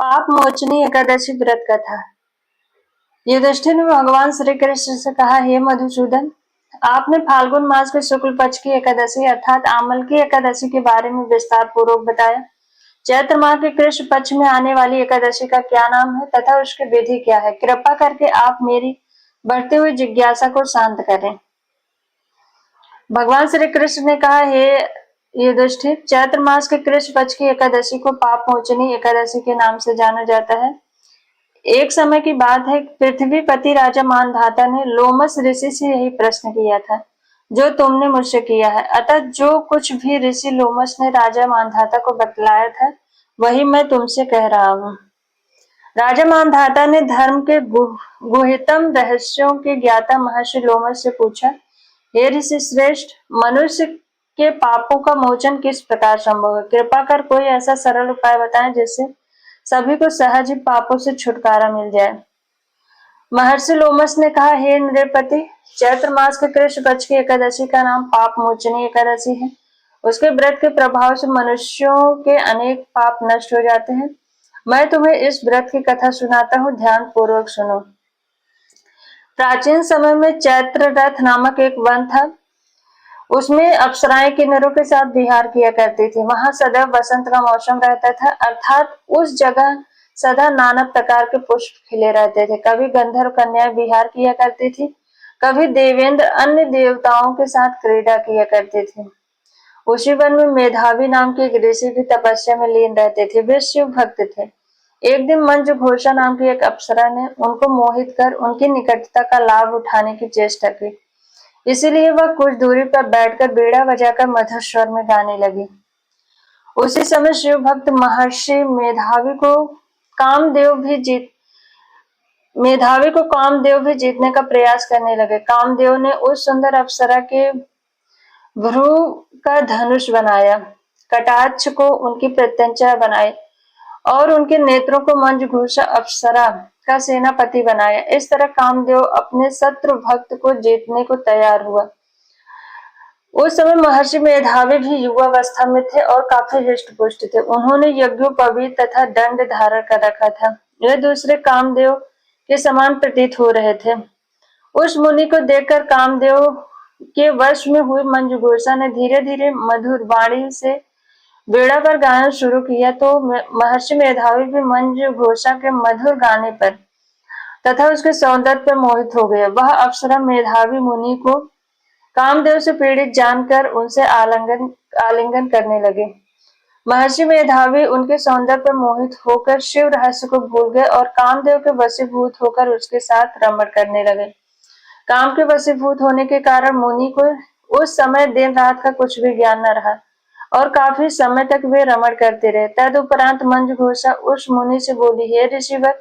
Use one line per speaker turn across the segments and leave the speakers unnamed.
पाप मोचनी एकादशी व्रत कथा। युधिष्ठिर ने भगवान श्री कृष्ण से कहा, हे मधुसूदन, आपने फाल्गुन मास के शुक्ल पक्ष की एकादशी अर्थात आमल की एकादशी के बारे में विस्तार पूर्वक बताया। चैत्र माह के कृष्ण पक्ष में आने वाली एकादशी का क्या नाम है तथा उसकी विधि क्या है? कृपा करके आप मेरी बढ़ती हुई जिज्ञासा को शांत करें। भगवान श्री कृष्ण ने कहा, हे युधिष्ठिर, चैत्र मास के कृष्ण पक्ष की एकादशी को पाप मोचनी एकादशी के नाम से जाना जाता है। एक समय की बात है, पृथ्वीपति राजा मानधाता ने लोमस ऋषि से यही प्रश्न किया था जो तुमने मुझसे किया है। अतः जो कुछ भी ऋषि लोमस ने राजा मानधाता को बतलाया था वही मैं तुमसे कह रहा हूँ। राजा मानधाता ने धर्म के गुहितम रहस्यों के ज्ञाता महर्षि लोमस से पूछा, हे ऋषि श्रेष्ठ, मनुष्य के पापों का मोचन किस प्रकार संभव है? कृपा कर कोई ऐसा सरल उपाय बताएं जिससे सभी को सहज ही पापों से छुटकारा मिल जाए। महर्षि लोमस ने कहा, हे नृपति, चैत्र मास के कृष्ण पक्ष की एकादशी का नाम पाप मोचनी एकादशी है। उसके व्रत के प्रभाव से मनुष्यों के अनेक पाप नष्ट हो जाते हैं। मैं तुम्हें इस व्रत की कथा सुनाता हूँ, ध्यान पूर्वक सुनो। प्राचीन समय में चैत्र रथ नामक एक वन था। उसमें अप्सराएं किन्नरों के साथ विहार किया करती थी। वहां सदैव बसंत का मौसम रहता था, अर्थात उस जगह सदा नाना प्रकार के पुष्प खिले रहते थे। कभी गंधर्व कन्याएं विहार किया करती थी, कभी देवेंद्र अन्य देवताओं के साथ क्रीड़ा किया करते थे। उसी वन में मेधावी नाम के एक ऋषि भी तपस्या में लीन रहते थे। वे शिव भक्त थे। एक दिन मंजू घोषा नाम की एक अप्सरा ने उनको मोहित कर उनकी निकटता का लाभ उठाने की चेष्टा की। इसीलिए वह कुछ दूरी पर बैठकर बीड़ा बजाकर मधुर स्वर में गाने लगी। उसी समय शिव भक्त महर्षि मेधावी को कामदेव भी जीतने का प्रयास करने लगे। कामदेव ने उस सुंदर अप्सरा के भ्रू का धनुष बनाया, कटाक्ष को उनकी प्रत्यंचा बनाई और उनके नेत्रों को मंजूषा अप्सरा का सेनापति बनाया। इस तरह कामदेव अपने शत्रु भक्त को जीतने को तैयार हुआ। उस समय महर्षि मेधावी भी युवावस्था में थे और काफी हृष्ट पुष्ट थे। उन्होंने यज्ञोपवीत तथा दंड धारण कर रखा था। वे दूसरे कामदेव के समान प्रतीत हो रहे थे। उस मुनि को देखकर कामदेव के वश में हुई मंजूषा ने धीरे धीरे मधुर वाणी से वीणा पर गाना शुरू किया तो महर्षि मेधावी भी मंजूषा के मधुर गाने पर तथा उसके सौंदर्य पर मोहित हो गया। वह अप्सरा मेधावी मुनि को कामदेव से पीड़ित जानकर उनसे आलिंगन करने लगे। महर्षि मेधावी उनके सौंदर्य पर मोहित होकर शिव रहस्य को भूल गए और कामदेव के वशीभूत होकर उसके साथ रमण करने लगे। काम के वशीभूत होने के कारण मुनि को उस समय दिन रात का कुछ भी ज्ञान न रहा और काफी समय तक वे रमण करते रहे। तदुपरांत मंजूषा उस मुनि से बोली, हे ऋषिवर,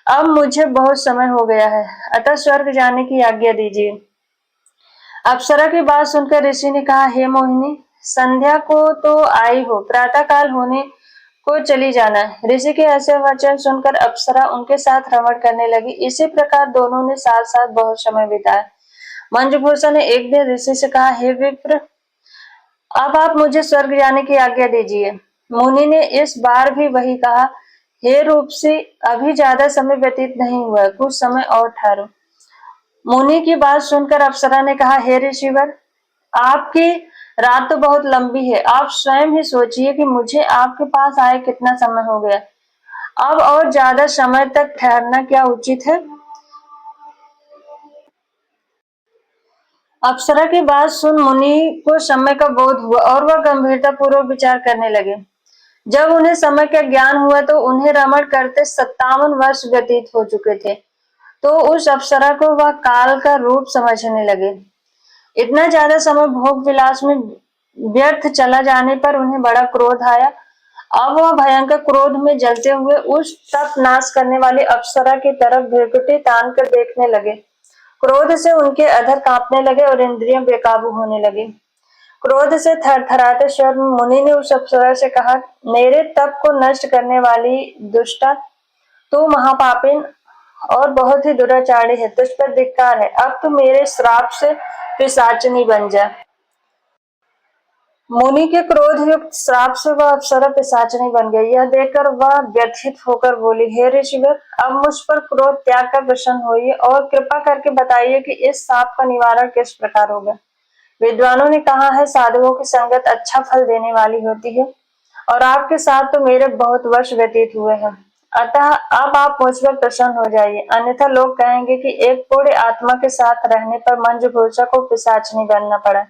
अब मुझे बहुत समय हो गया है, अतः स्वर्ग जाने की आज्ञा दीजिए। अप्सरा की बात सुनकर ऋषि ने कहा, हे मोहिनी, संध्या को तो आई हो, प्रातः काल होने को चली जाना है। ऋषि के ऐसे वचन सुनकर अप्सरा उनके साथ रमण करने लगी। इसी प्रकार दोनों ने साथ साथ बहुत समय बिताया। मंजूषा ने एक दिन ऋषि से कहा, हे विप्र, अब आप मुझे स्वर्ग जाने की आज्ञा दीजिए। मुनि ने इस बार भी वही कहा, हे रूपसी, अभी ज्यादा समय व्यतीत नहीं हुआ, कुछ समय और ठहरो। मुनि की बात सुनकर अप्सरा ने कहा, हे ऋषिवर, आपकी रात तो बहुत लंबी है। आप स्वयं ही सोचिए कि मुझे आपके पास आए कितना समय हो गया। अब और ज्यादा समय तक ठहरना क्या उचित है? अप्सरा की बात सुन मुनि को समय का बोध हुआ और वह गंभीरता पूर्वक विचार करने लगे। जब उन्हें समय का ज्ञान हुआ तो उन्हें रमण करते 57 वर्ष व्यतीत हो चुके थे। तो उस अप्सरा को वह काल का रूप समझने लगे। इतना ज्यादा समय भोग विलास में व्यर्थ चला जाने पर उन्हें बड़ा क्रोध आया। अब वह भयंकर क्रोध में जलते हुए उस तप नाश करने वाली अप्सरा की तरफ भ्रुकुटी तान कर देखने लगे। क्रोध से उनके अधर कांपने लगे और इंद्रियां बेकाबू होने लगी। क्रोध से थरथराते स्वर में मुनि ने उस अप्सरा से कहा, मेरे तप को नष्ट करने वाली दुष्टा, तू महापापिन और बहुत ही दुराचारी है, तुझ पर धिक्कार है। अब तू मेरे श्राप से पिशाचिनी बन जा। मुनि के क्रोध युक्त श्राप से वह अप्सरा पिशाचनी बन गई। यह देखकर वह व्यथित होकर बोली, हे ऋषिवर, अब मुझ पर क्रोध त्याग कर प्रसन्न होइए और कृपा करके बताइए कि इस शाप का निवारण किस प्रकार होगा। विद्वानों ने कहा है, साधुओं की संगत अच्छा फल देने वाली होती है और आपके साथ तो मेरे बहुत वर्ष व्यतीत हुए हैं, अतः अब आप मुझ पर प्रसन्न हो जाइए, अन्यथा लोग कहेंगे कि एक पूर्ण आत्मा के साथ रहने पर मंजू घोषा को पिशाचनी बनना पड़ा।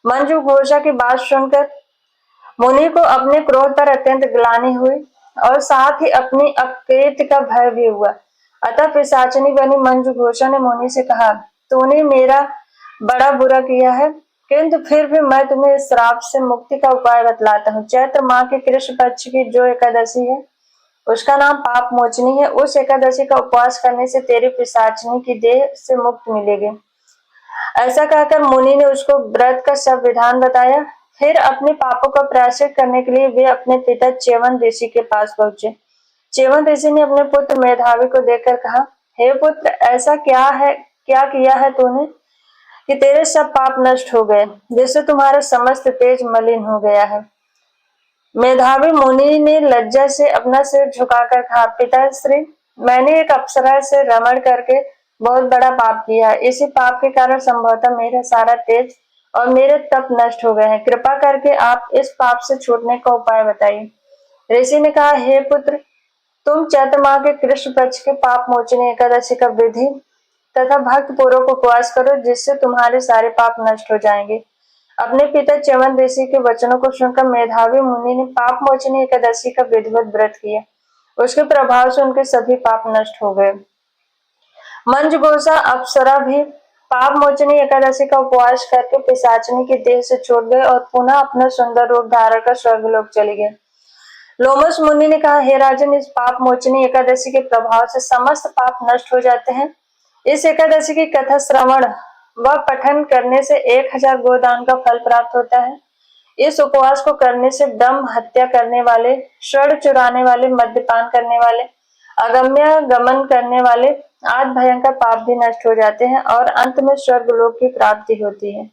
मंजू घोषा की बात सुनकर मुनि को अपने क्रोध पर अत्यंत ग्लानि हुई और साथ ही अपनी अकृत्य का भय भी हुआ। अतः पिशाचनी बनी मंजू घोषा ने मुनि से कहा, तूने मेरा बड़ा बुरा किया है, किंतु फिर भी मैं तुम्हें इस श्राप से मुक्ति का उपाय बतलाता हूँ। चैत्र माह के कृष्ण पक्ष की जो एकादशी है उसका नाम पाप मोचनी है। उस एकादशी का उपवास करने से तेरी पिशाचनी की देह से मुक्ति मिलेगी। ऐसा कहकर मुनि ने उसको व्रत का सब विधान बताया। फिर अपने पापों का प्रायश्चित करने के लिए वे अपने पिता च्यवन ऋषि के पास पहुंचे। च्यवन ऋषि ने अपने पुत्र मेधावी को देखकर कहा, हे पुत्र, ऐसा क्या किया है तूने कि तेरे सब पाप नष्ट हो गए, जिससे तुम्हारा समस्त तेज मलिन हो गया है। मेधावी मुनि ने लज्जा से अपना सिर झुकाकर कहा, पिताश्री, मैंने एक अप्सरा से रमण करके बहुत बड़ा पाप किया है। इसी पाप के कारण संभवतः मेरा सारा तेज और मेरे तप नष्ट हो गए हैं। कृपा करके आप इस पाप से छूटने का उपाय बताइए। ऋषि ने कहा, हे पुत्र, तुम चैत्र माह के कृष्ण पक्ष के पाप मोचनी एकादशी का विधि तथा भक्त पूर्वक उपवास करो, जिससे तुम्हारे सारे पाप नष्ट हो जाएंगे। अपने पिता च्यवन ऋषि के वचनों को सुनकर मेधावी मुनि ने पाप मोचनी एकादशी का विधिवत व्रत किया। उसके प्रभाव से उनके सभी पाप नष्ट हो गए। मंजूघोषा अप्सरा भी पाप मोचनी एकादशी का उपवास करके पिशाचनी की देह से छूट गए और पुनः अपना सुंदर रूप धारण कर स्वर्गलोक चली गए। लोमस मुनि ने कहा, हे राजन, इस पाप मोचनी एकादशी के प्रभाव से समस्त पाप नष्ट हो जाते हैं। इस एकादशी की कथा श्रवण व पठन करने से 1000 गोदान का फल प्राप्त होता है। इस उपवास को करने से दम हत्या करने वाले, स्वर्ण चुराने वाले, मद्यपान करने वाले, अगम्य गमन करने वाले आदि भयंकर पाप भी नष्ट हो जाते हैं और अंत में स्वर्गलोक की प्राप्ति होती है।